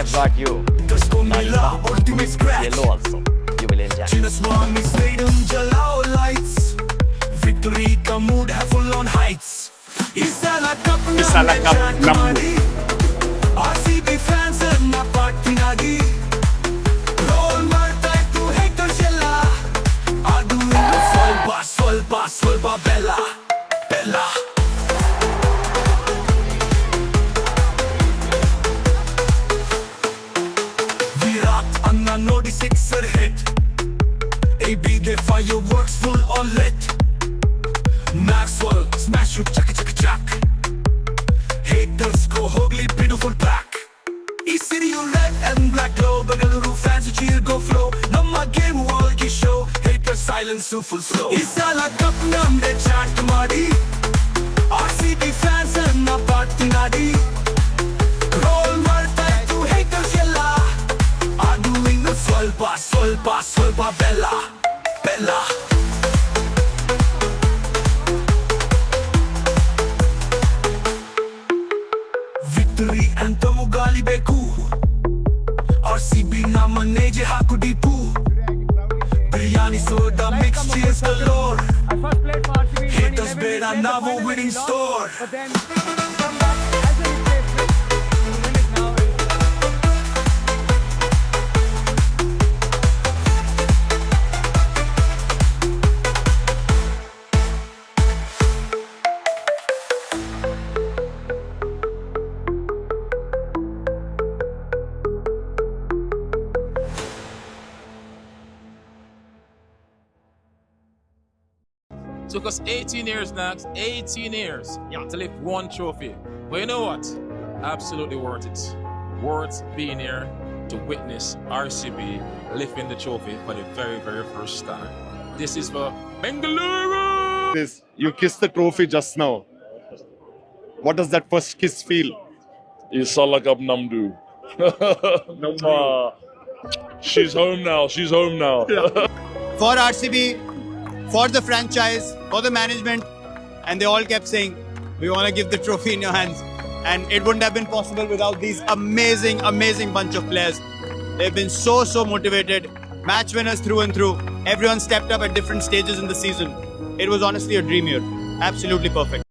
I brought you yellow also. You will enjoy. Chinnaswamy Stadium jalao lights. Victory ka mood hai full on heights. Isala Cup chant ಮಾಡಿ RCB fans na ಪಾರ್ಟಿನಾಗಿ roll ಮಾಡ್ತಾ ಇತ್ತು haters ಎಲ್ಲ. ಅದು ಇನ್ನು ಸ್ವಲ್ಪ ಬೆಲ್ಲ. ವಿರಾಟ್ ಅನ್ನ ನೋಡಿ sixer hit. AB the fireworks full on lit. Maxwell smash with chak. Haters go hogly beautiful back. City red and black glow. Bengaluru fans cheer go flow. Namma game world ki show. Haters silence to full slow. Isala cup namde chant ಮಾಡಿ RCB fans na ಪಾರ್ಟಿನಾಡಿ roll ಮಾಡ್ತಾ ಇತ್ತು haters ಎಲ್ಲ. ಅದು ಇನ್ನು ಸ್ವಲ್ಪ ಬೆಲ್ಲ. Victory anthem ಗಾಲಿ ಬೇಕು. RCB ನ ಮನೆಗೆ ಹಾಕು Deepu. Biryani soda mix cheers galore. Haters ಬೇಡ ನಾವು winning store. Took us 18 years, Nax, 18 years to lift one trophy. But you know what? Absolutely worth it. Worth being here to witness RCB lifting the trophy for the very, very first time. This is for Bengaluru! You kissed the trophy just now. What does that first kiss feel? Isalakab Namdu. She's home now. For RCB, for the franchise, for the management, and they all kept saying, we want to give the trophy in your hands. And it wouldn't have been possible without these amazing bunch of players. They've been so motivated, match winners through and through. Everyone stepped up at different stages in the season. It was honestly a dream year. Absolutely perfect.